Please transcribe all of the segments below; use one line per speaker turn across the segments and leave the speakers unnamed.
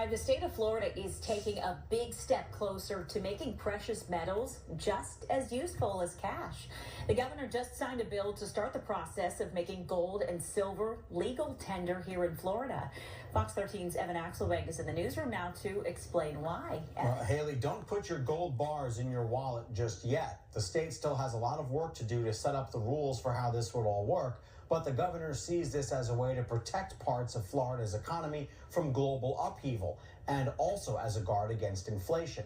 The state of Florida is taking a big step closer to making precious metals just as useful as cash. The governor just signed a bill to start the process of making gold and silver legal tender here in Florida. Fox 13's Evan Axelbank is in the newsroom now to explain why.
Haley, don't put your gold bars in your wallet just yet. The state still has a lot of work to do to set up the rules for how this would all work. But the governor sees this as a way to protect parts of Florida's economy from global upheaval and also as a guard against inflation.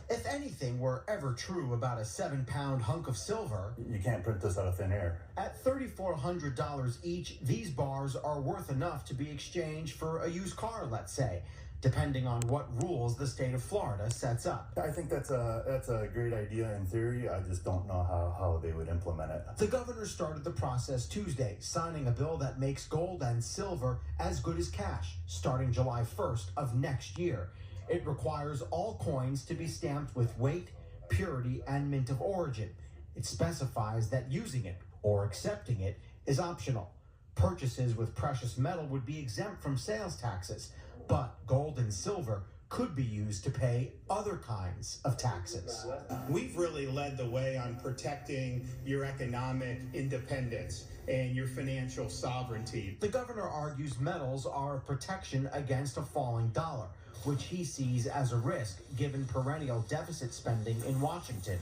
If anything were ever true about a 7-pound hunk of silver,
you can't print this out of thin air.
At $3,400 each, these bars are worth enough to be exchanged for a used car, let's say, depending on what rules the state of Florida sets up.
I think that's a great idea in theory. I just don't know how they would implement it.
The governor started the process Tuesday, signing a bill that makes gold and silver as good as cash, starting July 1st of next year. It requires all coins to be stamped with weight, purity, and mint of origin. It specifies that using it or accepting it is optional. Purchases with precious metal would be exempt from sales taxes, but gold and silver could be used to pay other kinds of taxes.
We've really led the way on protecting your economic independence and your financial sovereignty.
The governor argues metals are a protection against a falling dollar, which he sees as a risk given perennial deficit spending in Washington.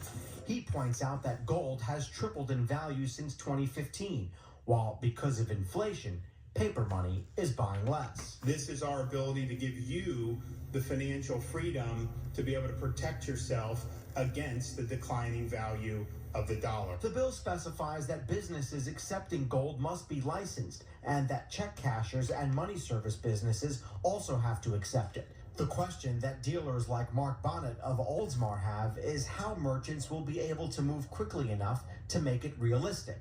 He points out that gold has tripled in value since 2015, while because of inflation, paper money is buying less.
This is our ability to give you the financial freedom to be able to protect yourself against the declining value of the dollar.
The bill specifies that businesses accepting gold must be licensed and that check cashers and money service businesses also have to accept it. The question that dealers like Mark Bonnet of Oldsmar have is how merchants will be able to move quickly enough to make it realistic.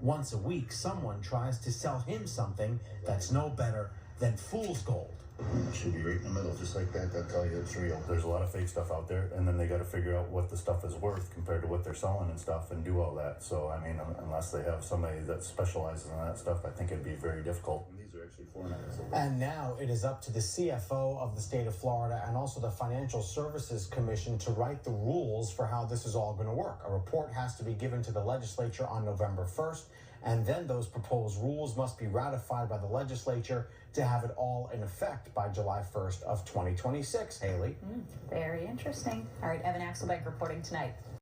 Once a week, someone tries to sell him something that's no better than fool's gold.
It should be right in the middle, just like that. That'll tell you it's real.
There's a lot of fake stuff out there, and then they got to figure out what the stuff is worth compared to what they're selling and stuff and do all that. So, I mean, unless they have somebody that specializes in that stuff, I think it'd be very difficult.
And these are actually $4.99.
And now it is up to the CFO of the state of Florida and also the Financial Services Commission to write the rules for how this is all going to work. A report has to be given to the legislature on November 1st, and then those proposed rules must be ratified by the legislature to have it all in effect by July 1st of 2026, Haley.
Very interesting. All right, Evan Axelbank reporting tonight.